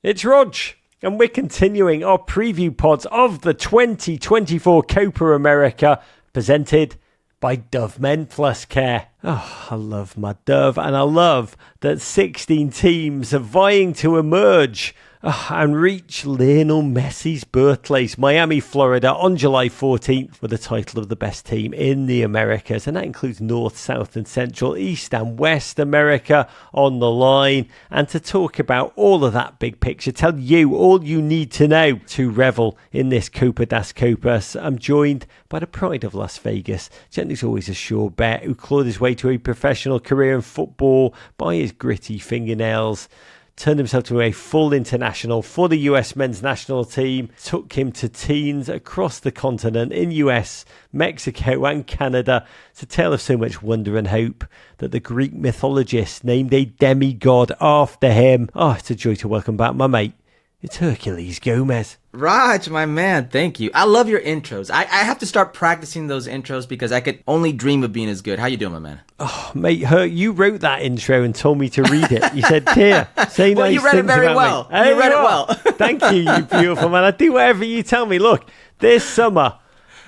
It's Rog, and we're continuing our preview pods of the 2024 Copa América, presented by Dove Men+Care. Oh, I love my Dove, and I love that 16 teams are vying to emerge and reach Lionel Messi's birthplace, Miami, Florida, on July 14th with the title of the best team in the Americas. And that includes North, South and Central, East and West America on the line. And to talk about all of that big picture, tell you all you need to know to revel in this Copa das Copas, I'm joined by the pride of Las Vegas, gently's always a sure bet, who clawed his way to a professional career in football by his gritty fingernails, turned himself to a full international for the US men's national team, took him to teens across the continent in US, Mexico and Canada. It's a tale of so much wonder and hope that the Greek mythologist named a demigod after him. Oh, it's a joy to welcome back my mate. It's Herculez Gomez. Raj, my man, thank you. I love your intros. I have to start practicing those intros because I could only dream of being as good. How you doing, my man? Oh, mate, Herc, you wrote that intro and told me to read it. You said, here, say well, nice you read things it very about well. me. You read it well. Thank you, you beautiful man. I do whatever you tell me. Look, this summer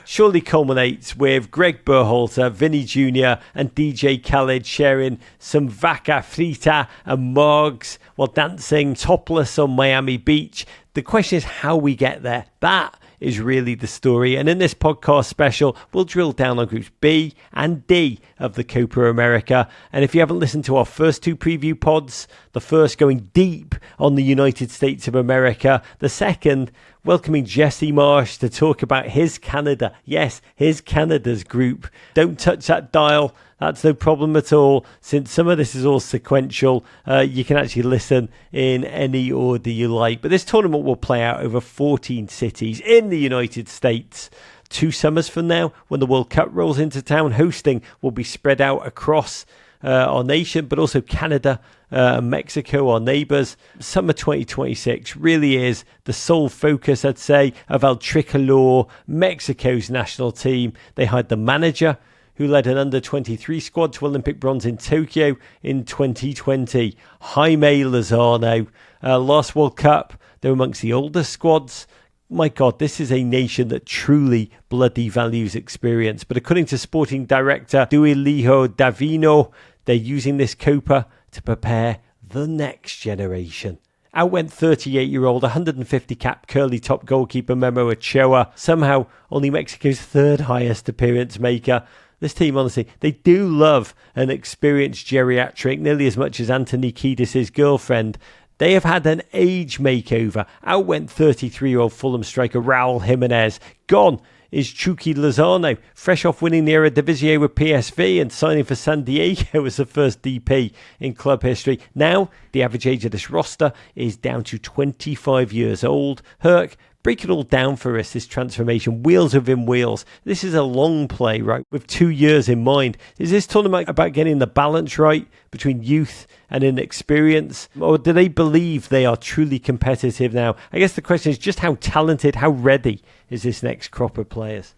surely culminates with Greg Berhalter, Vinny Jr. and DJ Khaled sharing some vaca frita and margs while dancing topless on Miami Beach. The question is how we get there. That is really the story. And in this podcast special, we'll drill down on groups B and D of the Copa América. And if you haven't listened to our first two preview pods, the first going deep on the United States of America, the second welcoming Jesse Marsh to talk about his Canada. Yes, his Canada's group. Don't touch that dial. That's no problem at all. Since some of this is all sequential, you can actually listen in any order you like. But this tournament will play out over 14 cities in the United States. 2 summers from now, when the World Cup rolls into town, hosting will be spread out across our nation, but also Canada and Mexico, our neighbours. Summer 2026 really is the sole focus, I'd say, of El Tricolor, Mexico's national team. They hired the manager who led an under-23 squad to Olympic bronze in Tokyo in 2020. Jaime Lozano. Last World Cup, they're amongst the older squads. My God, this is a nation that truly bloody values experience. But according to sporting director Duilijo Davino, they're using this Copa to prepare the next generation. Out went 38-year-old, 150-cap curly-top goalkeeper Memo Ochoa, somehow only Mexico's third highest appearance maker. This team, honestly, they do love an experienced geriatric, nearly as much as Anthony Kiedis' girlfriend. They have had an age makeover. Out went 33-year-old Fulham striker Raul Giménez. Gone is Chucky Lozano, fresh off winning the Eredivisie with PSV and signing for San Diego as the first DP in club history. Now, the average age of this roster is down to 25 years old. Herc, break it all down for us, this transformation, wheels within wheels. This is a long play, right, with 2 years in mind. Is this tournament about getting the balance right between youth and inexperience? Or do they believe they are truly competitive now? I guess the question is just how talented, how ready is this next crop of players?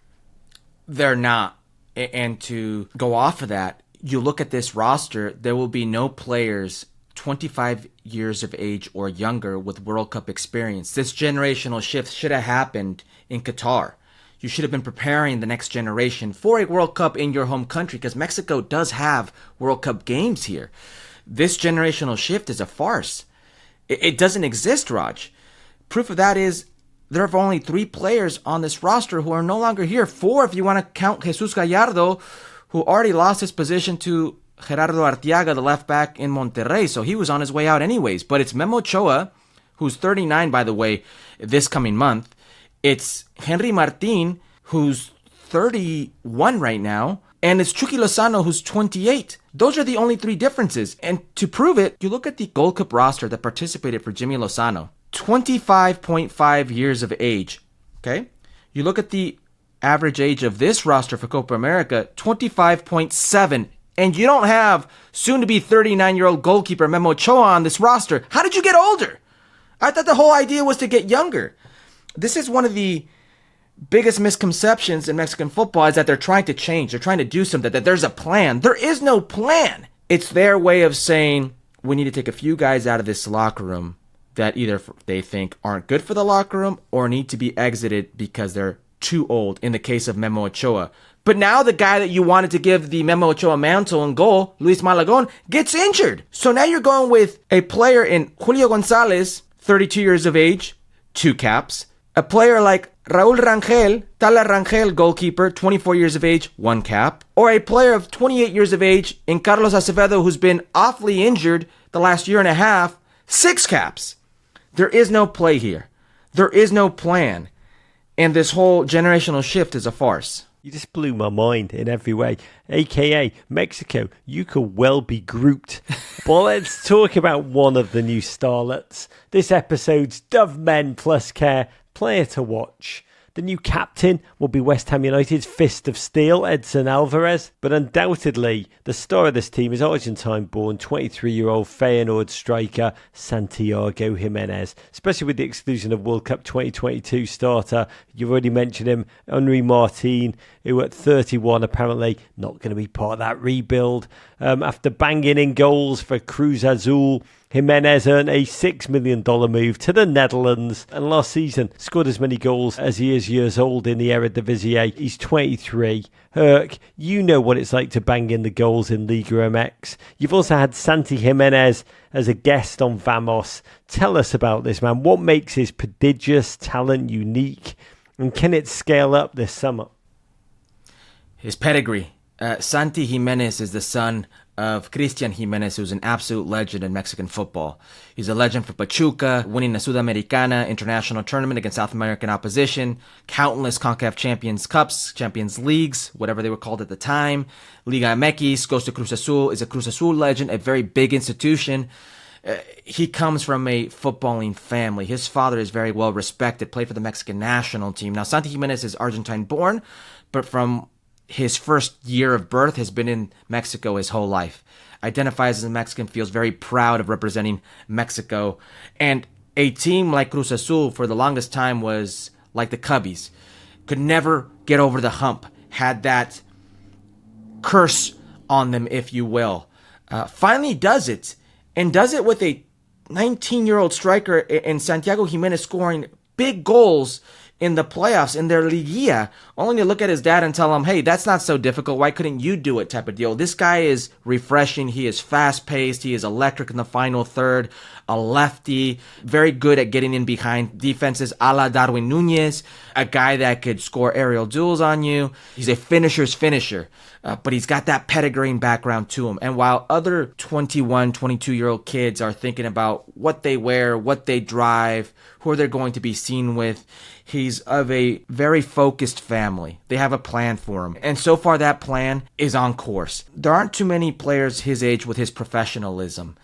They're not. And to go off of that, you look at this roster, there will be no players 25 years of age or younger with World Cup experience. This generational shift should have happened in Qatar. You should have been preparing the next generation for a World Cup in your home country because Mexico does have World Cup games here. This generational shift is a farce. It doesn't exist, Raj. Proof of that is there are only 3 players on this roster who are no longer here. 4 if you want to count Jesus Gallardo, who already lost his position to Gerardo Arteaga, the left back in Monterrey, so he was on his way out anyways. But it's Memo Ochoa, who's 39, by the way, this coming month. It's Henry Martin, who's 31 right now. And it's Chucky Lozano, who's 28. Those are the only 3 differences. And to prove it, you look at the Gold Cup roster that participated for Jimmy Lozano. 25.5 years of age. Okay? You look at the average age of this roster for Copa America, 25.7. And you don't have soon-to-be 39-year-old goalkeeper Memo Ochoa on this roster. How did you get older? I thought the whole idea was to get younger. This is one of the biggest misconceptions in Mexican football is that they're trying to change. They're trying to do something, that there's a plan. There is no plan. It's their way of saying, we need to take a few guys out of this locker room that either they think aren't good for the locker room or need to be exited because they're too old, in the case of Memo Ochoa. But now the guy that you wanted to give the Memo Ochoa mantle and goal, Luis Malagon, gets injured. So now you're going with a player in Julio Gonzalez, 32 years of age, 2 caps. A player like Raul Rangel, Tala Rangel, goalkeeper, 24 years of age, 1 cap. Or a player of 28 years of age in Carlos Acevedo, who's been awfully injured the last year and a half, 6 caps. There is no play here. There is no plan. And this whole generational shift is a farce. You just blew my mind in every way. AKA, Mexico, you could well be grouped. But let's talk about one of the new starlets. This episode's Dove Men+Care player to watch. The new captain will be West Ham United's fist of steel, Edson Alvarez. But undoubtedly, the star of this team is Argentine-born 23-year-old Feyenoord striker Santiago Giménez. Especially with the exclusion of World Cup 2022 starter. You've already mentioned him, Henry Martin, who at 31 apparently not going to be part of that rebuild. After banging in goals for Cruz Azul, Giménez earned a $6 million move to the Netherlands and last season scored as many goals as he is years old in the Eredivisie. He's 23. Herc, you know what it's like to bang in the goals in Liga MX. You've also had Santi Giménez as a guest on Vamos. Tell us about this man. What makes his prodigious talent unique, and can it scale up this summer? His pedigree. Santi Giménez is the son of Cristian Giménez, who's an absolute legend in Mexican football. He's a legend for Pachuca, winning the Sudamericana international tournament against South American opposition, countless CONCACAF Champions Cups, Champions Leagues, whatever they were called at the time. Liga MX, goes to Cruz Azul, is a Cruz Azul legend, a very big institution. He comes from a footballing family. His father is very well respected, played for the Mexican national team. Now, Santi Giménez is Argentine-born, but from his first year of birth has been in Mexico his whole life. Identifies as a Mexican, feels very proud of representing Mexico. And a team like Cruz Azul for the longest time was like the Cubbies. Could never get over the hump. Had that curse on them, if you will. Finally does it. And does it with a 19-year-old striker in Santiago Giménez scoring big goals in the playoffs, in their Liguilla, only to look at his dad and tell him, hey, that's not so difficult. Why couldn't you do it type of deal? This guy is refreshing. He is fast-paced. He is electric in the final third. A lefty, very good at getting in behind defenses, a la Darwin Nunez, a guy that could score aerial duels on you. He's a finisher's finisher, but he's got that pedigree and background to him. And while other 21, 22-year-old kids are thinking about what they wear, what they drive, who they're going to be seen with, he's of a very focused family. They have a plan for him. And so far that plan is on course. There aren't too many players his age with his professionalism.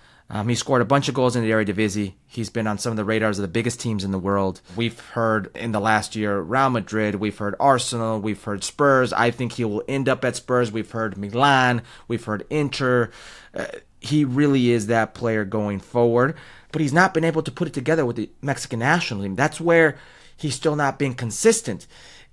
He scored a bunch of goals in the Eredivisie. He's been on some of the radars of the biggest teams in the world. We've heard in the last year Real Madrid, we've heard Arsenal, we've heard Spurs. I think he will end up at Spurs. We've heard Milan, we've heard Inter. He really is that player going forward. But he's not been able to put it together with the Mexican national team. That's where he's still not been consistent.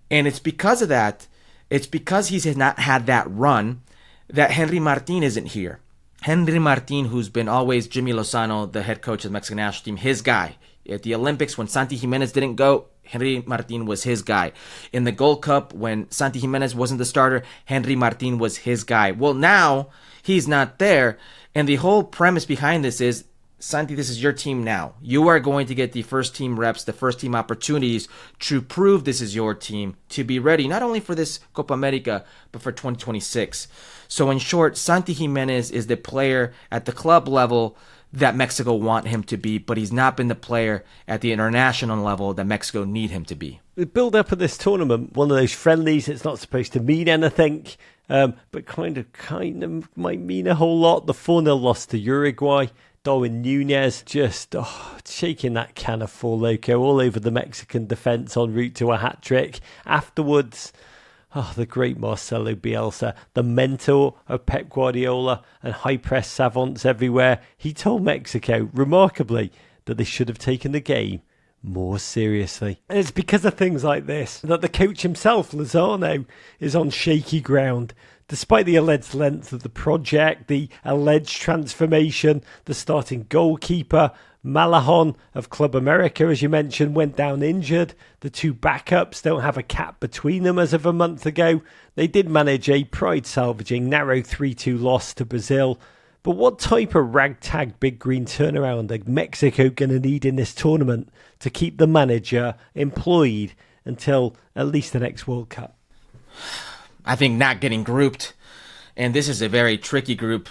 And it's because of that, it's because he's not had that run that Henry Martin isn't here. Henry Martin, who's been always Jimmy Lozano, the head coach of the Mexican national team, his guy. At the Olympics, when Santi Giménez didn't go, Henry Martin was his guy. In the Gold Cup, when Santi Giménez wasn't the starter, Henry Martin was his guy. Well, now he's not there. And the whole premise behind this is, Santi, this is your team now. You are going to get the first team reps, the first team opportunities to prove this is your team, to be ready not only for this Copa América, but for 2026. So in short, Santi Giménez is the player at the club level that Mexico want him to be, but he's not been the player at the international level that Mexico need him to be. The build-up of this tournament, one of those friendlies, it's not supposed to mean anything, but kind of might mean a whole lot. The 4-0 loss to Uruguay. Darwin Nunez just shaking that can of Four Loko all over the Mexican defence en route to a hat-trick. Afterwards, the great Marcelo Bielsa, the mentor of Pep Guardiola and high-press savants everywhere. He told Mexico, remarkably, that they should have taken the game more seriously. And it's because of things like this that the coach himself, Lozano, is on shaky ground. Despite the alleged length of the project, the alleged transformation, the starting goalkeeper Malajon of Club America, as you mentioned, went down injured. The two backups don't have a cap between them as of a month ago. They did manage a pride-salvaging narrow 3-2 loss to Brazil. But what type of ragtag big green turnaround are Mexico going to need in this tournament to keep the manager employed until at least the next World Cup? I think not getting grouped. And this is a very tricky group.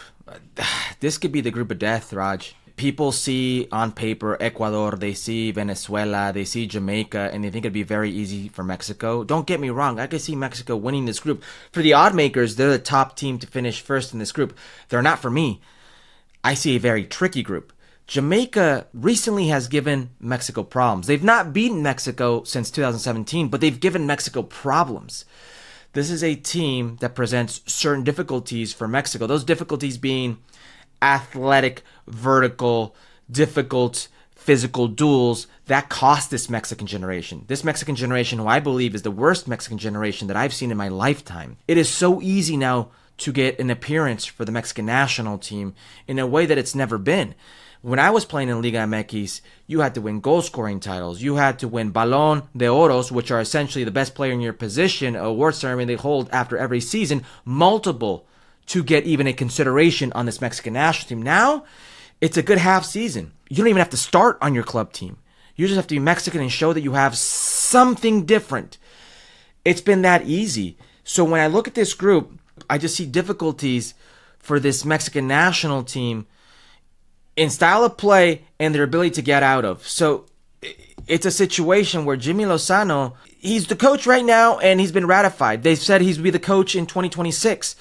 This could be the group of death, Raj. People see on paper Ecuador, they see Venezuela, they see Jamaica, and they think it'd be very easy for Mexico. Don't get me wrong, I could see Mexico winning this group. For the odd makers, they're the top team to finish first in this group. They're not for me. I see a very tricky group. Jamaica recently has given Mexico problems. They've not beaten Mexico since 2017, but they've given Mexico problems. This is a team that presents certain difficulties for Mexico. Those difficulties being athletic, vertical, difficult, physical duels that cost this Mexican generation. This Mexican generation, who I believe is the worst Mexican generation that I've seen in my lifetime. It is so easy now to get an appearance for the Mexican national team in a way that it's never been. When I was playing in Liga MX, you had to win goal-scoring titles. You had to win Balón de Oros, which are essentially the best player in your position, a award ceremony they hold after every season, multiple, to get even a consideration on this Mexican national team. Now, it's a good half season. You don't even have to start on your club team. You just have to be Mexican and show that you have something different. It's been that easy. So when I look at this group, I just see difficulties for this Mexican national team in style of play and their ability to get out of. So it's a situation where Jimmy Lozano, he's the coach right now and he's been ratified. They've said he's going to be the coach in 2026.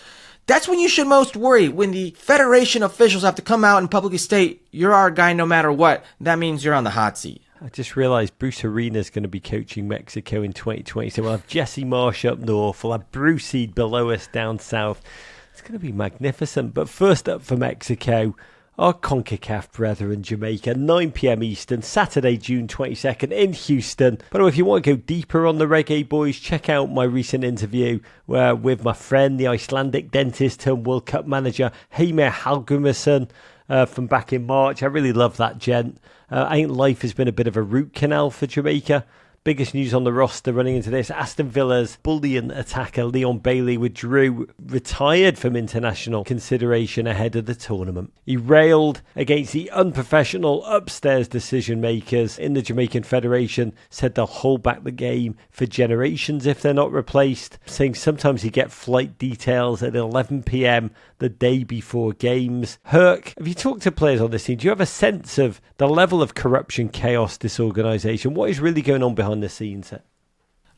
That's when you should most worry, when the federation officials have to come out and publicly state, you're our guy no matter what. That means you're on the hot seat. I just realised Bruce Arena's going to be coaching Mexico in 2020. So we'll have Jesse Marsh up north. We'll have Bruce Seed below us down south. It's going to be magnificent. But first up for Mexico, our CONCACAF brethren, Jamaica, 9 p.m. Eastern, Saturday, June 22nd in Houston. By the way, if you want to go deeper on the Reggae Boys, check out my recent interview with my friend, the Icelandic dentist turned World Cup manager, Heimir Hallgrímsson, from back in March. I really love that gent. I think life has been a bit of a root canal for Jamaica. Biggest news on the roster running into this, Aston Villa's bullion attacker Leon Bailey withdrew, retired from international consideration ahead of the tournament. He railed against the unprofessional upstairs decision makers in the Jamaican Federation, said they'll hold back the game for generations if they're not replaced, saying sometimes you get flight details at 11 p.m. the day before games. Herc, have you talked to players on this team? Do you have a sense of the level of corruption, chaos, disorganisation? What is really going on behind the scenes?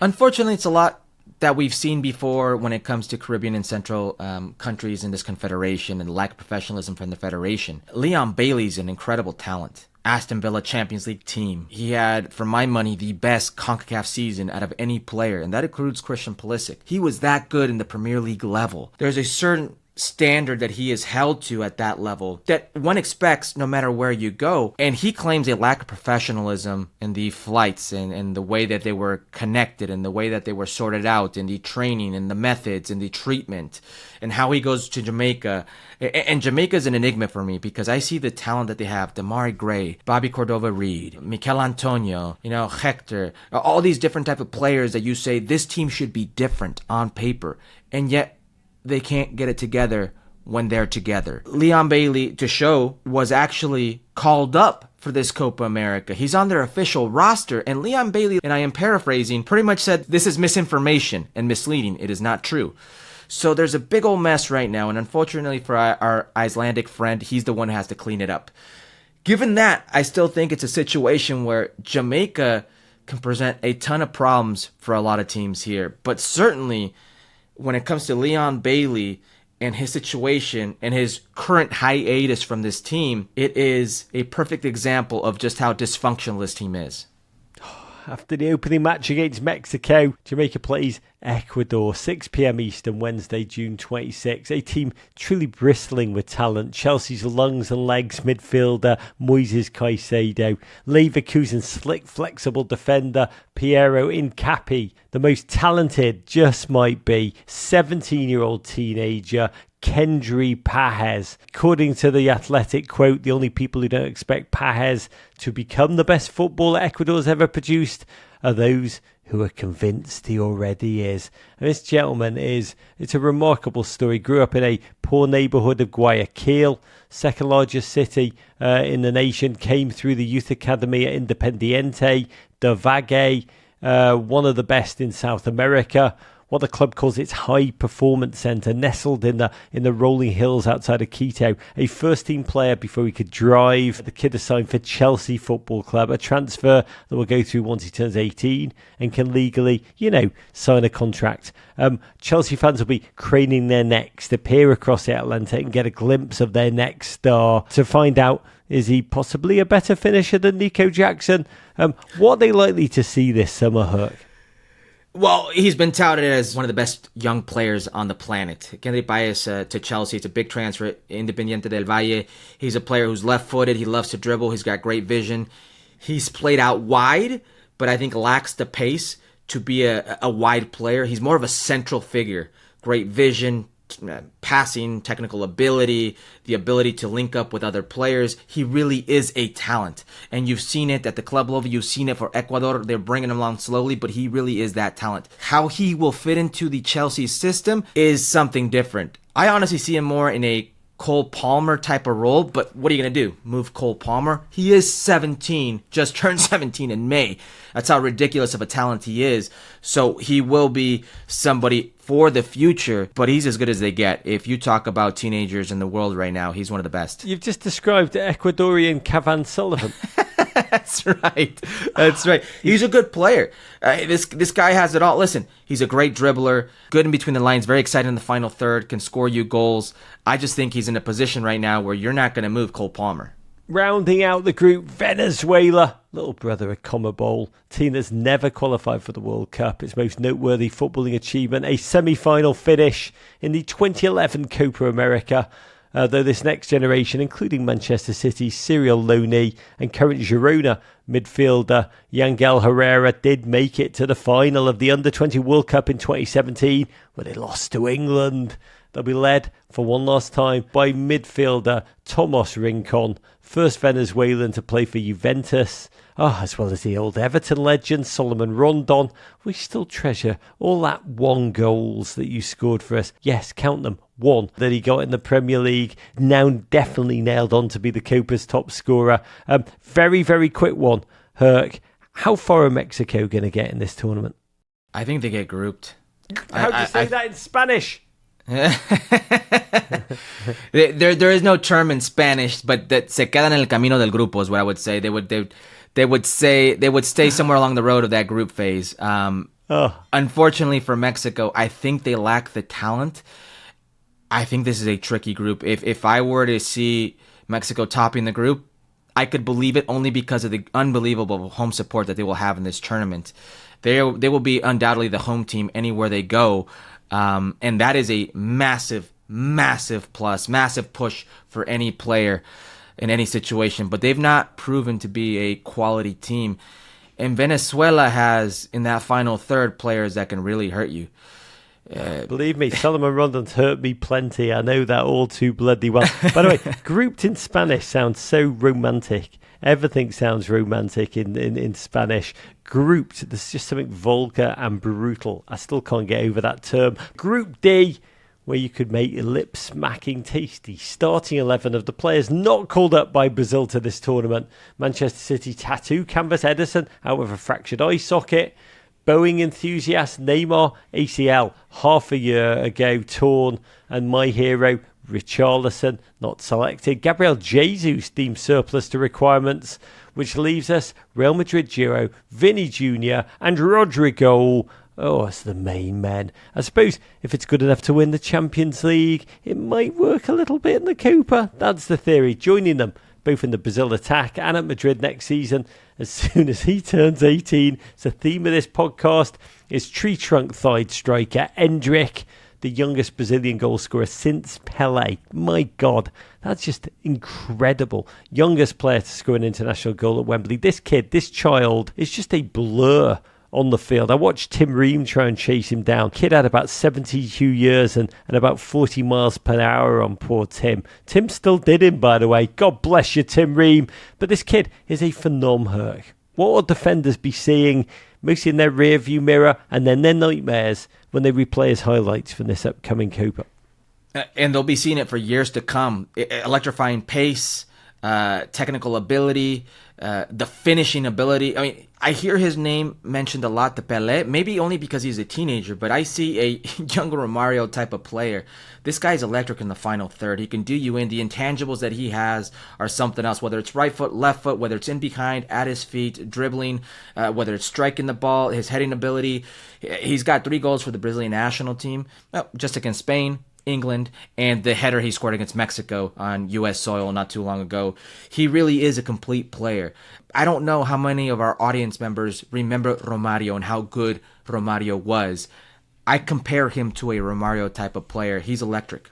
Unfortunately, it's a lot that we've seen before when it comes to Caribbean and Central countries in this confederation and lack of professionalism from the federation. Leon Bailey's an incredible talent. Aston Villa Champions League team. He had, for my money, the best CONCACAF season out of any player, and that includes Christian Pulisic. He was that good in the Premier League level. There's a certain standard that he is held to at that level that one expects no matter where you go. And he claims a lack of professionalism in the flights and the way that they were connected and the way that they were sorted out in the training and the methods and the treatment and how he goes to Jamaica. And Jamaica is an enigma for me because I see the talent that they have. Damari Gray, Bobby Cordova-Reed, Mikel Antonio, Hector, all these different type of players that you say this team should be different on paper. And yet they can't get it together when they're together. Leon Bailey, to show, was actually called up for this Copa America. He's on their official roster, and Leon Bailey, and I am paraphrasing, pretty much said, this is misinformation and misleading. It is not true. So there's a big old mess right now, and unfortunately for our Icelandic friend, he's the one who has to clean it up. Given that, I still think it's a situation where Jamaica can present a ton of problems for a lot of teams here, but certainly when it comes to Leon Bailey and his situation and his current hiatus from this team, it is a perfect example of just how dysfunctional this team is. After the opening match against Mexico, Jamaica plays Ecuador, 6 p.m. Eastern, Wednesday, June 26. A team truly bristling with talent. Chelsea's lungs and legs midfielder Moises Caicedo, Leverkusen's slick, flexible defender Piero Incapi, the most talented, just might be, 17-year-old teenager Kendry Pajes. According to the Athletic quote, the only people who don't expect Pajes to become the best footballer Ecuador's ever produced are those who are convinced he already is. And this gentleman it's a remarkable story. Grew up in a poor neighbourhood of Guayaquil, second largest city in the nation, came through the youth academy at Independiente de Valle, one of the best in South America. What the club calls its high performance centre, nestled in the rolling hills outside of Quito. A first team player before he could drive. The kid is signed for Chelsea Football Club, a transfer that will go through once he turns 18 and can legally, sign a contract. Chelsea fans will be craning their necks to peer across the Atlantic and get a glimpse of their next star to find out, is he possibly a better finisher than Nico Jackson? What are they likely to see this summer, Herc? Well, he's been touted as one of the best young players on the planet. Kendry Pajes to Chelsea, it's a big transfer. Independiente del Valle, he's a player who's left-footed. He loves to dribble. He's got great vision. He's played out wide, but I think lacks the pace to be a wide player. He's more of a central figure. Great vision, passing, technical ability, the ability to link up with other players. He really is a talent. And you've seen it at the club level. You've seen it for Ecuador. They're bringing him along slowly, but he really is that talent. How he will fit into the Chelsea system is something different. I honestly see him more in a Cole Palmer type of role, but what are you going to do? Move Cole Palmer? He is 17, just turned 17 in May. That's how ridiculous of a talent he is. So he will be somebody for the future, but he's as good as they get. If you talk about teenagers in the world right now, he's one of the best. You've just described Ecuadorian Cavan Sullivan. That's right. That's right. He's a good player. This guy has it all. Listen, he's a great dribbler, good in between the lines, very excited in the final third, can score you goals. I just think he's in a position right now where you're not going to move Cole Palmer. Rounding out the group, Venezuela, little brother of CONMEBOL, team that's never qualified for the World Cup. Its most noteworthy footballing achievement, a semi-final finish in the 2011 Copa America. Though this next generation, including Manchester City's Cyril Loney and current Girona midfielder Yangel Herrera, did make it to the final of the Under-20 World Cup in 2017, where they lost to England. They'll be led for one last time by midfielder Tomas Rincon, first Venezuelan to play for Juventus, as well as the old Everton legend Solomon Rondon. We still treasure all that one goals that you scored for us. Yes, count them. One that he got in the Premier League, now definitely nailed on to be the Copa's top scorer. Very, very quick one, Herc. How far are Mexico going to get in this tournament? I think they get grouped. How do you say that in Spanish? There is no term in Spanish, but that se quedan en el camino del grupo is what I would say. They would stay somewhere along the road of that group phase. Unfortunately for Mexico, I think they lack the talent. I think this is a tricky group. If I were to see Mexico topping the group, I could believe it only because of the unbelievable home support that they will have in this tournament. They will be undoubtedly the home team anywhere they go. And that is a massive, massive plus, massive push for any player in any situation. But they've not proven to be a quality team. And Venezuela has, in that final third, players that can really hurt you. Believe me, Solomon Rondon's hurt me plenty. I know that all too bloody well. By the way, grouped in Spanish sounds so romantic. Everything sounds romantic in Spanish. Grouped, there's just something vulgar and brutal. I still can't get over that term. Group D, where you could make a lip-smacking, tasty starting 11 of the players not called up by Brazil to this tournament. Manchester City tattoo canvas Ederson out with a fractured eye socket. Boeing enthusiast Neymar ACL half a year ago torn, and my hero Richarlison not selected. Gabriel Jesus deemed surplus to requirements, which leaves us Real Madrid duo Vinny Jr. and Rodrigo. It's the main men. I suppose if it's good enough to win the Champions League, it might work a little bit in the Copa. That's the theory. Joining them both in the Brazil attack and at Madrid next season, as soon as he turns 18. It's the theme of this podcast. Is tree trunk thighed striker Endrick, the youngest Brazilian goal scorer since Pelé. My God, that's just incredible. Youngest player to score an international goal at Wembley. This kid, this child, is just a blur on the field. I watched Tim Ream try and chase him down. Kid had about 72 years and about 40 miles per hour on poor Tim. Tim still did him, by the way. God bless you, Tim Ream. But this kid is a phenom, Herc. What will defenders be seeing, mostly in their rearview mirror and then their nightmares when they replay his highlights from this upcoming Copa? And they'll be seeing it for years to come. Electrifying pace, technical ability, the finishing ability. I mean, I hear his name mentioned a lot, the Pelé, maybe only because he's a teenager, but I see a younger Romario type of player. This guy's electric in the final third. He can do you in. The intangibles that he has are something else, whether it's right foot, left foot, whether it's in behind, at his feet, dribbling, whether it's striking the ball, his heading ability. He's got 3 goals for the Brazilian national team, just against Spain, England, and the header he scored against Mexico on U.S. soil not too long ago. He really is a complete player. I don't know how many of our audience members remember Romario and how good Romario was. I compare him to a Romario type of player. He's electric.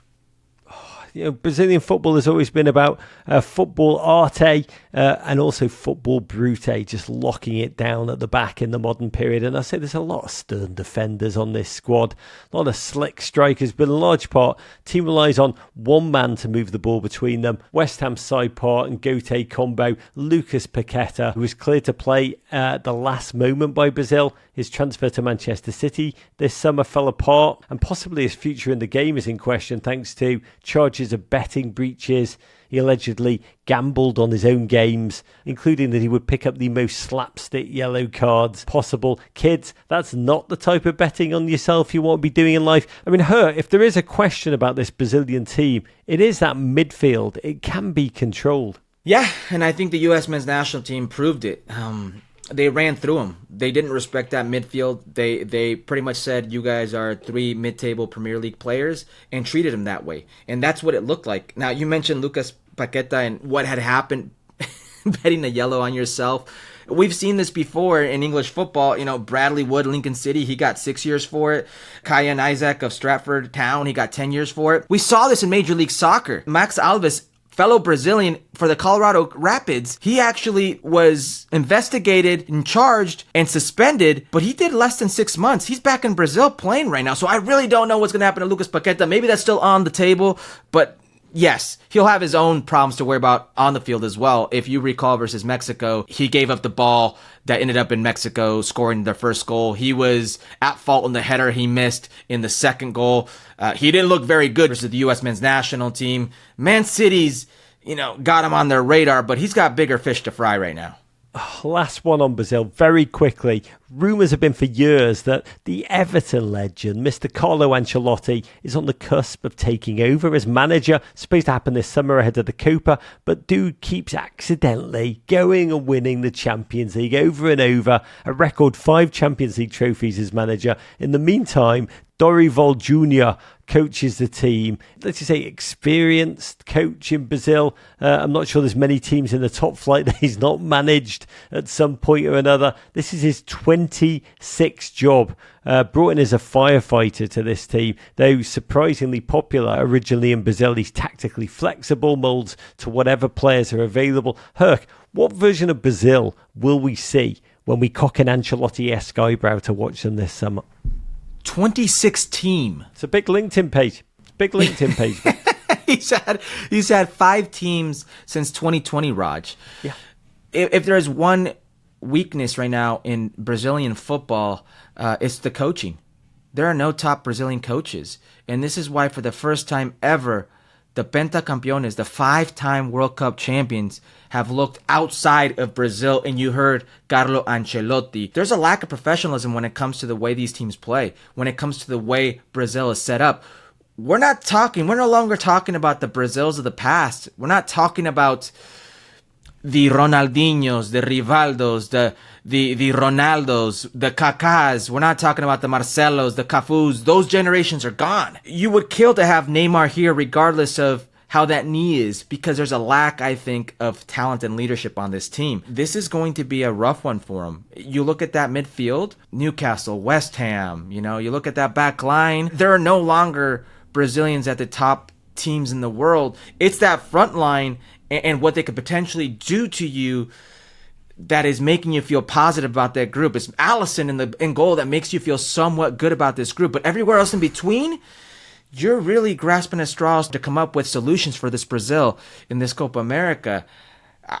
Brazilian football has always been about football arte and also football brute, just locking it down at the back in the modern period. And I say there's a lot of stern defenders on this squad, a lot of slick strikers, but in large part, team relies on one man to move the ball between them. West Ham side part and Gote combo, Lucas Paqueta, who was cleared to play at the last moment by Brazil. His transfer to Manchester City this summer fell apart, and possibly his future in the game is in question thanks to charges of betting breaches. He allegedly gambled on his own games, including that he would pick up the most slapstick yellow cards possible. Kids, that's not the type of betting on yourself you want to be doing in life. I mean, if there is a question about this Brazilian team, it is that midfield. It can be controlled. Yeah, and I think the U.S. men's national team proved it. They ran through them. They didn't respect that midfield. They pretty much said, you guys are 3 mid-table Premier League players, and treated them that way. And that's what it looked like. Now, you mentioned Lucas Paqueta and what had happened, betting a yellow on yourself. We've seen this before in English football. Bradley Wood, Lincoln City, he got 6 years for it. Kyan Isaac of Stratford Town, he got 10 years for it. We saw this in Major League Soccer. Max Alves, fellow Brazilian for the Colorado Rapids, he actually was investigated and charged and suspended, but he did less than 6 months. He's back in Brazil playing right now. So I really don't know what's going to happen to Lucas Paqueta. Maybe that's still on the table, but yes, he'll have his own problems to worry about on the field as well. If you recall versus Mexico, he gave up the ball that ended up in Mexico scoring their first goal. He was at fault in the header he missed in the second goal. He didn't look very good versus the U.S. men's national team. Man City's, got him on their radar, but he's got bigger fish to fry right now. Last one on Brazil, very quickly. Rumours have been for years that the Everton legend, Mr. Carlo Ancelotti, is on the cusp of taking over as manager. Supposed to happen this summer ahead of the Copa, but dude keeps accidentally going and winning the Champions League over and over. A record 5 Champions League trophies as manager. In the meantime, Dorival Jr. coaches the team. Let's just say experienced coach in Brazil. I'm not sure there's many teams in the top flight that he's not managed at some point or another. This is his 26th job. Brought in as a firefighter to this team, though surprisingly popular originally in Brazil. He's tactically flexible, molds to whatever players are available. Herc, what version of Brazil will we see when we cock an Ancelotti-esque eyebrow to watch them this summer? 26 team. It's a big LinkedIn page. He's had 5 teams since 2020, Raj. Yeah. If there's one weakness right now in Brazilian football, it's the coaching. There are no top Brazilian coaches. And this is why for the first time ever, the Pentacampeones, the 5-time World Cup champions, have looked outside of Brazil, and you heard Carlo Ancelotti. There's a lack of professionalism when it comes to the way these teams play, when it comes to the way Brazil is set up. We're no longer talking about the Brazils of the past. We're not talking about the Ronaldinhos, the Rivaldos, the Ronaldos, the Kakás. We're not talking about the Marcelos, the Cafus. Those generations are gone. You would kill to have Neymar here regardless of how that knee is, because there's a lack, I think, of talent and leadership on this team. This is going to be a rough one for him. You look at that midfield, Newcastle, West Ham, you look at that back line. There are no longer Brazilians at the top teams in the world. It's that front line and what they could potentially do to you that is making you feel positive about that group. It's Alisson in goal that makes you feel somewhat good about this group. But everywhere else in between, you're really grasping at straws to come up with solutions for this Brazil in this Copa America.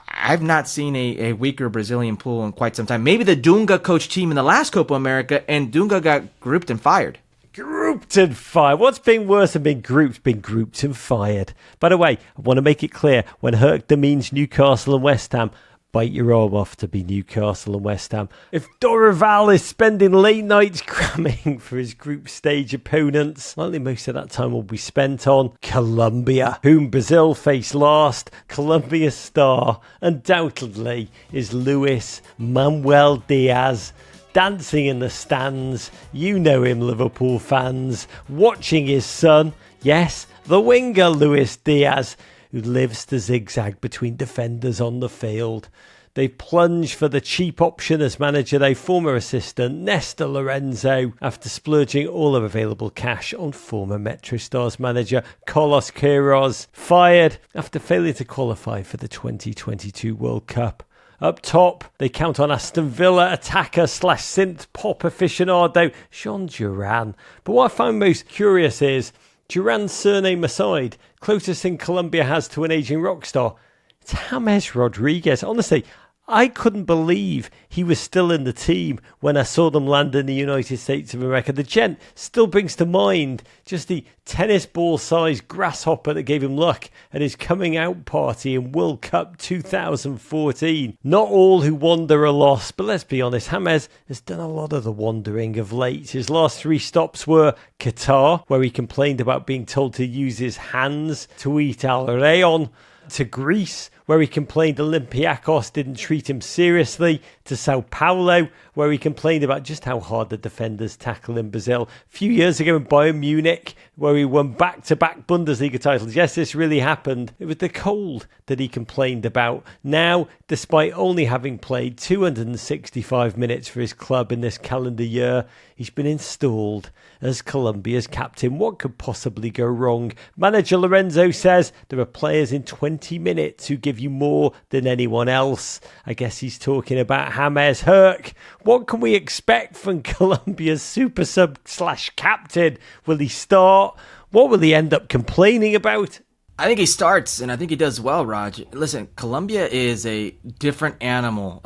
I've not seen a weaker Brazilian pool in quite some time. Maybe the Dunga coach team in the last Copa America, and Dunga got grouped and fired. Grouped and fired. What's been worse than being grouped? Been grouped and fired. By the way, I want to make it clear, when Herc demeans Newcastle and West Ham, bite your arm off to be Newcastle and West Ham. If Dorival is spending late nights cramming for his group stage opponents, likely most of that time will be spent on Colombia, whom Brazil face last. Colombia's star undoubtedly is Luis Manuel Diaz, dancing in the stands. You know him, Liverpool fans, watching his son, yes, the winger Luis Diaz, who lives to zigzag between defenders on the field. They plunge for the cheap option as manager, their former assistant Nestor Lorenzo, after splurging all of available cash on former Metro Stars manager Carlos Queiroz, fired after failing to qualify for the 2022 World Cup. Up top, they count on Aston Villa attacker / synth pop aficionado Jean Duran. But what I find most curious is, Duran's surname aside, closest thing Colombia has to an aging rock star, it's James Rodriguez. Honestly, I couldn't believe he was still in the team when I saw them land in the United States of America. The gent still brings to mind just the tennis ball-sized grasshopper that gave him luck at his coming out party in World Cup 2014. Not all who wander are lost, but let's be honest, James has done a lot of the wandering of late. His last 3 stops were Qatar, where he complained about being told to use his hands to eat al rayon, to Greece, where he complained Olympiacos didn't treat him seriously, to Sao Paulo, where he complained about just how hard the defenders tackle in Brazil. A few years ago in Bayern Munich, where he won back-to-back Bundesliga titles. Yes, this really happened. It was the cold that he complained about. Now, despite only having played 265 minutes for his club in this calendar year, he's been installed as Colombia's captain. What could possibly go wrong? Manager Lorenzo says there are players in 20 minutes who give you more than anyone else. I guess he's talking about James Herc. What can we expect from Colombia's super sub / captain? Will he start? What will he end up complaining about? I think he starts, and I think he does well, Raj. Listen, Colombia is a different animal.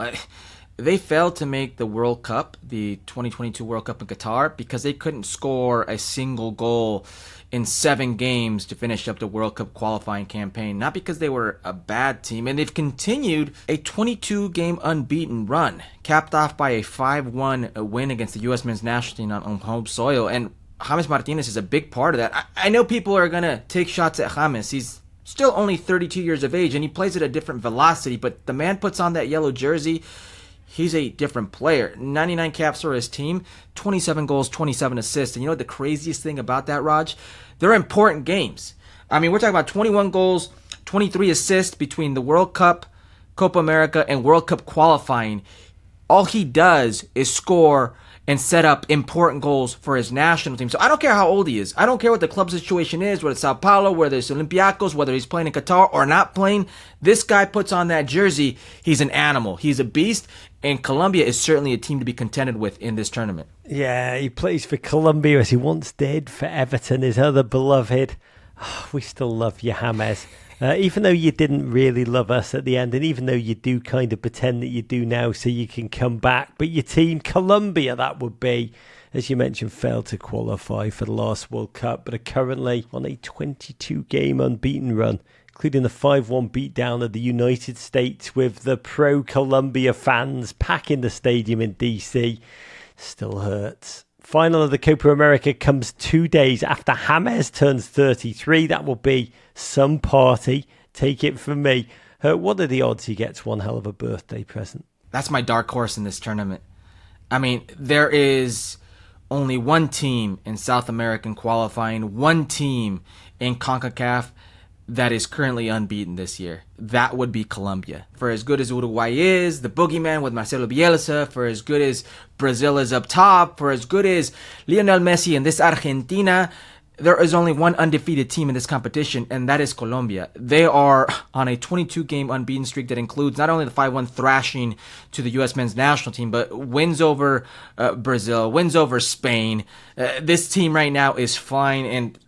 They failed to make the World Cup, the 2022 World Cup in Qatar, because they couldn't score a single goal in 7 games to finish up the World Cup qualifying campaign. Not because they were a bad team, and they've continued a 22-game unbeaten run, capped off by a 5-1 win against the U.S. men's national team on home soil. And James Martinez is a big part of that. I know people are going to take shots at James. He's still only 32 years of age, and he plays at a different velocity, but the man puts on that yellow jersey. He's a different player. 99 caps for his team, 27 goals, 27 assists. And you know what the craziest thing about that, Raj? They're important games. I mean, we're talking about 21 goals, 23 assists between the World Cup, Copa America, and World Cup qualifying. All he does is score and set up important goals for his national team. So I don't care how old he is. I don't care what the club situation is, whether it's Sao Paulo, whether it's Olympiacos, whether he's playing in Qatar or not playing. This guy puts on that jersey. He's an animal. He's a beast. And Colombia is certainly a team to be contended with in this tournament. Yeah, he plays for Colombia as he once did for Everton, his other beloved. Oh, we still love you, James. Even though you didn't really love us at the end, and even though you do kind of pretend that you do now so you can come back. But your team, Colombia, that would be, as you mentioned, failed to qualify for the last World Cup, but are currently on a 22-game unbeaten run, including the 5-1 beatdown of the United States with the pro-Colombia fans packing the stadium in DC. Still hurts. Final of the Copa America comes 2 days after James turns 33. That will be some party. Take it from me. What are the odds he gets one hell of a birthday present? That's my dark horse in this tournament. I mean, there is only one team in South American qualifying, one team in CONCACAF that is currently unbeaten this year. That would be Colombia. For as good as Uruguay is, the boogeyman with Marcelo Bielsa, for as good as Brazil is up top, for as good as Lionel Messi and this Argentina, there is only one undefeated team in this competition, and that is Colombia. They are on a 22-game unbeaten streak that includes not only the 5-1 thrashing to the U.S. men's national team, but wins over Brazil, wins over Spain. This team right now is flying, and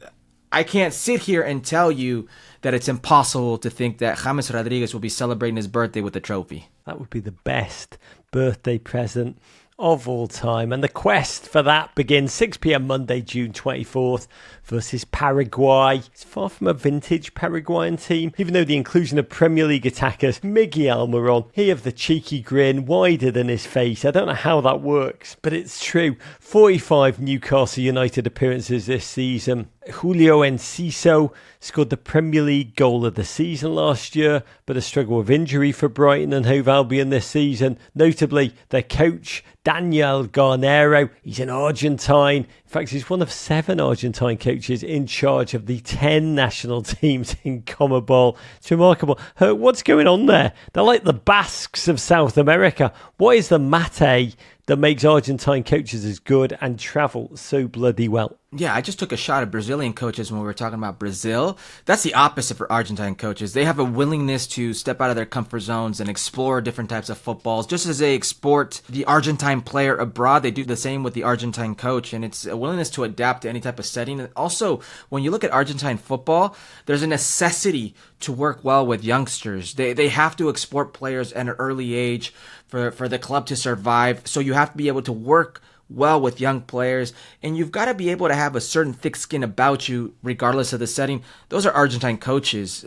I can't sit here and tell you that it's impossible to think that James Rodriguez will be celebrating his birthday with a trophy. That would be the best birthday present of all time. And the quest for that begins 6 p.m. Monday, June 24th versus Paraguay. It's far from a vintage Paraguayan team, even though the inclusion of Premier League attackers Miguel Almiron, he have the cheeky grin wider than his face. I don't know how that works, but it's true. 45 Newcastle United appearances this season. Julio Enciso scored the Premier League goal of the season last year, but a struggle with injury for Brighton and Hove Albion this season. Notably, their coach, Daniel Garnero, he's an Argentine. In fact, he's one of 7 Argentine coaches in charge of the 10 national teams in CONMEBOL. It's remarkable. What's going on there? They're like the Basques of South America. What is the mate that makes Argentine coaches as good and travel so bloody well? Yeah, I just took a shot at Brazilian coaches when we were talking about Brazil. That's the opposite for Argentine coaches. They have a willingness to step out of their comfort zones and explore different types of footballs. Just as they export the Argentine player abroad, they do the same with the Argentine coach. And it's a willingness to adapt to any type of setting. And also, when you look at Argentine football, there's a necessity to work well with youngsters. They have to export players at an early age for the club to survive. So you have to be able to work well with young players, and you've got to be able to have a certain thick skin about you regardless of the setting. Those are Argentine coaches.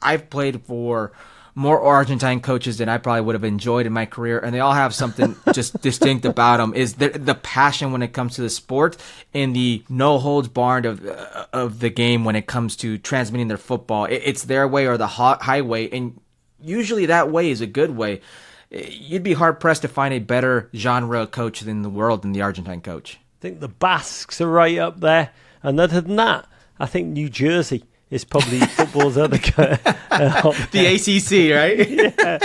I've played for more Argentine coaches than I probably would have enjoyed in my career, and they all have something just distinct about them. Is the passion when it comes to the sport and the no holds barred of the game when it comes to transmitting their football. It's their way or the highway, and usually that way is a good way. You'd be hard-pressed to find a better genre coach in the world than the Argentine coach. I think the Basques are right up there. And other than that, I think New Jersey is probably football's other the ACC, right? Yeah.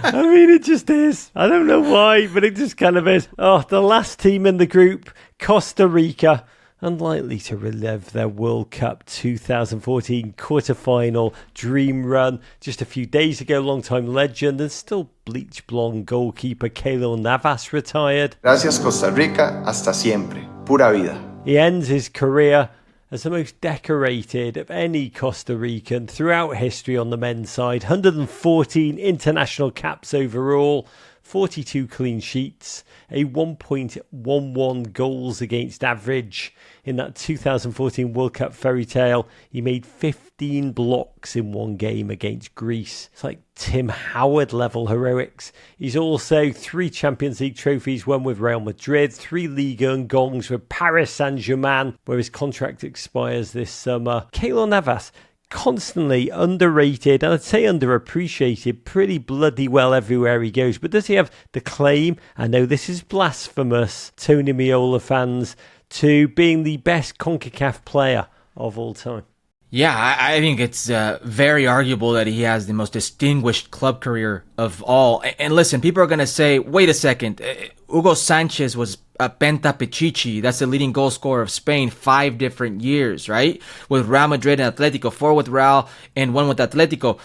I mean, it just is. I don't know why, but it just kind of is. Oh, the last team in the group, Costa Rica, unlikely to relive their World Cup 2014 quarterfinal dream run. Just a few days ago, long-time legend and still bleach blonde goalkeeper Keylor Navas retired. Gracias Costa Rica, hasta siempre. Pura vida. He ends his career as the most decorated of any Costa Rican throughout history on the men's side. 114 international caps overall, 42 clean sheets, a 1.11 goals against average. In that 2014 World Cup fairy tale, he made 15 blocks in one game against Greece. It's like Tim Howard level heroics. He's also 3 Champions League trophies won with Real Madrid, 3 Ligue 1 gongs with Paris Saint-Germain, where his contract expires this summer. Keylor Navas, constantly underrated, and I'd say underappreciated, pretty bloody well everywhere he goes. But does he have the claim, I know this is blasphemous, Tony Meola fans, to being the best CONCACAF player of all time? Yeah, I think it's very arguable that he has the most distinguished club career of all. And listen, people are going to say, wait a second, Hugo Sanchez was a Penta Pichichi. That's the leading goal scorer of Spain 5 different years, right? With Real Madrid and Atletico, 4 with Real and 1 with Atletico.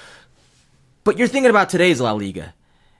But you're thinking about today's La Liga.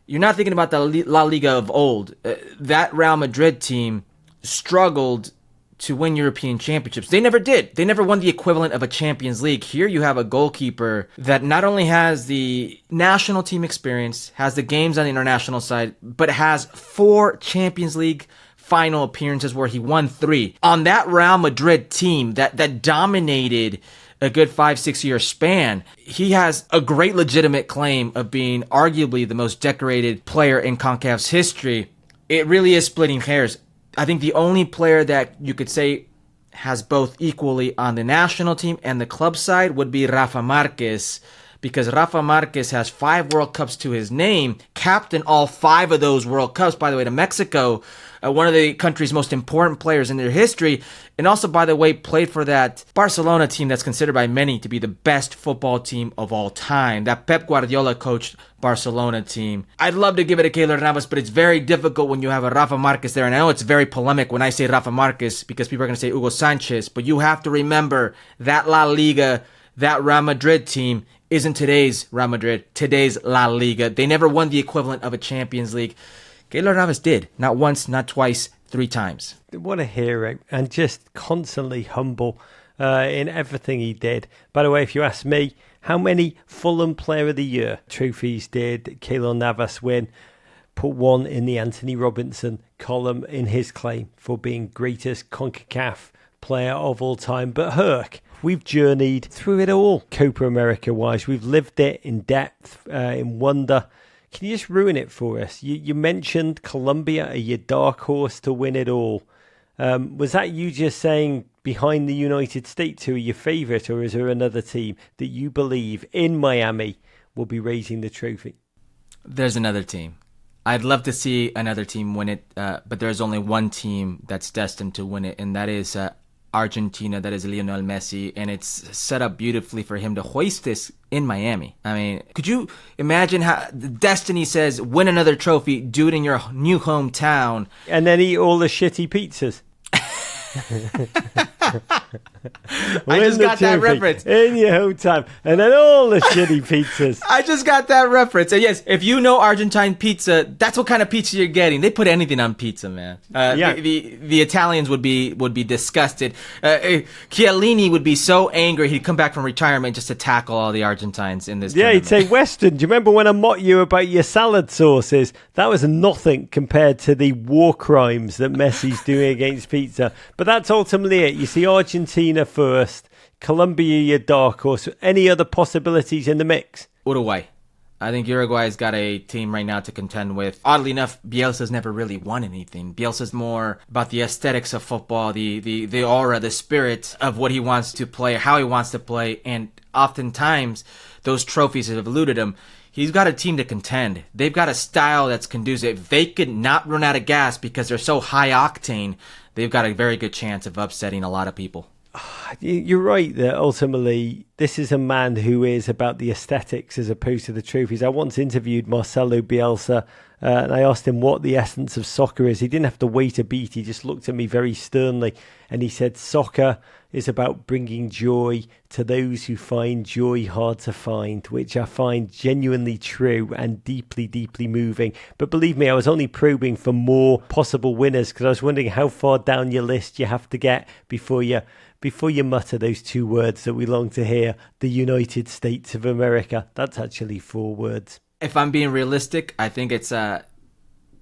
You're not thinking about the La Liga of old. That Real Madrid team struggled to win European championships. They never did. They never won the equivalent of a Champions League. Here you have a goalkeeper that not only has the national team experience, has the games on the international side, but has 4 Champions League final appearances where he won 3. On that Real Madrid team that dominated a good 5-6 year span, he has a great legitimate claim of being arguably the most decorated player in CONCACAF's history. It really is splitting hairs. I think the only player that you could say has both equally on the national team and the club side would be Rafa Marquez. because Rafa Marquez has 5 World Cups to his name, captained all 5 of those World Cups, by the way, to Mexico, one of the country's most important players in their history, and also, by the way, played for that Barcelona team that's considered by many to be the best football team of all time, that Pep Guardiola coached Barcelona team. I'd love to give it to Keylor Navas, but it's very difficult when you have a Rafa Marquez there, and I know it's very polemic when I say Rafa Marquez because people are going to say Hugo Sanchez, but you have to remember that La Liga, that Real Madrid team isn't today's Real Madrid, today's La Liga. They never won the equivalent of a Champions League. Keylor Navas did. Not once, not twice, 3 times. What a hero, and just constantly humble in everything he did. By the way, if you ask me, how many Fulham Player of the Year trophies did Keylor Navas win? Put one in the Anthony Robinson column in his claim for being greatest CONCACAF player of all time. But Herc, we've journeyed through it all, Copa America wise. We've lived it in depth, in wonder. Can you just ruin it for us? You mentioned Colombia are your dark horse to win it all. Was that you just saying behind the United States who are your favourite, or is there another team that you believe in Miami will be raising the trophy? There's another team. I'd love to see another team win it, but there's only one team that's destined to win it, and that is Argentina. That is Lionel Messi, and it's set up beautifully for him to hoist this in Miami. I mean, could you imagine how the destiny says, win another trophy, do it in your new hometown, and then eat all the shitty pizzas? I just got that reference. In your hometown, and then all the shitty pizzas. I just got that reference. And yes, if you know Argentine pizza, that's what kind of pizza you're getting. They put anything on pizza, man. Yeah. The Italians would be disgusted. Chiellini would be so angry he'd come back from retirement just to tackle all the Argentines in this tournament. He'd say, Western, do you remember when I mocked you about your salad sauces? That was nothing compared to the war crimes that Messi's doing against pizza. But that's ultimately it. You see Argentina first, Colombia your dark horse. Any other possibilities in the mix? Uruguay. I think Uruguay's got a team right now to contend with. Oddly enough, Bielsa's never really won anything. Bielsa's more about the aesthetics of football, the aura, the spirit of what he wants to play, how he wants to play, and oftentimes those trophies have eluded him. He's got a team to contend. They've got a style that's conducive. They could not run out of gas because they're so high octane. They've got a very good chance of upsetting a lot of people. You're right that ultimately this is a man who is about the aesthetics as opposed to the trophies. I once interviewed Marcelo Bielsa and I asked him what the essence of soccer is. He didn't have to wait a beat. He just looked at me very sternly and he said, soccer is about bringing joy to those who find joy hard to find, which I find genuinely true and deeply, deeply moving. But believe me, I was only probing for more possible winners because I was wondering how far down your list you have to get before you mutter those 2 words that we long to hear, the United States of America. That's actually 4 words. If I'm being realistic, I think it's they're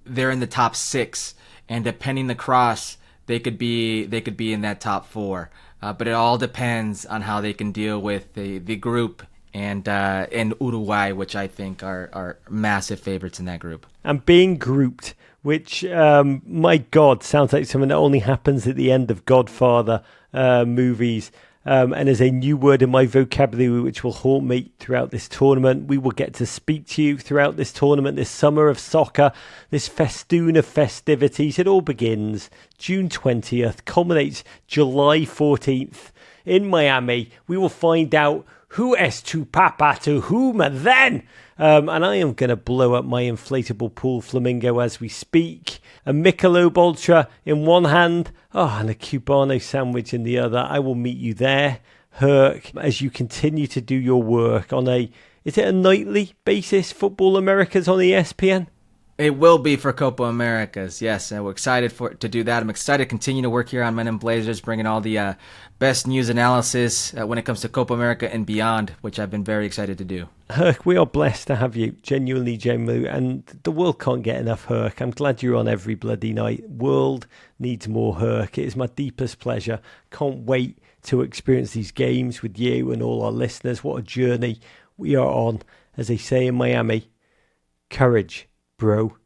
in the top 6, and depending the cross, they could be in that top 4. But it all depends on how they can deal with the group and Uruguay, which I think are massive favorites in that group. And being grouped, which, my God, sounds like something that only happens at the end of Godfather movies. And as a new word in my vocabulary, which will haunt me throughout this tournament. We will get to speak to you throughout this tournament, this summer of soccer, this festoon of festivities. It all begins June 20th, culminates July 14th in Miami. We will find out who es tu papa to whom then. And I am going to blow up my inflatable pool flamingo as we speak. A Michelob Ultra in one hand, and a Cubano sandwich in the other. I will meet you there, Herc, as you continue to do your work on is it a nightly basis, Football Americas on ESPN? It will be for Copa Americas, yes, and we're excited to do that. I'm excited to continue to work here on Men in Blazers, bringing all the best news analysis when it comes to Copa America and beyond, which I've been very excited to do. Herc, we are blessed to have you, genuinely, and the world can't get enough Herc. I'm glad you're on every bloody night. World needs more Herc. It is my deepest pleasure. Can't wait to experience these games with you and all our listeners. What a journey we are on, as they say in Miami. Courage, bro.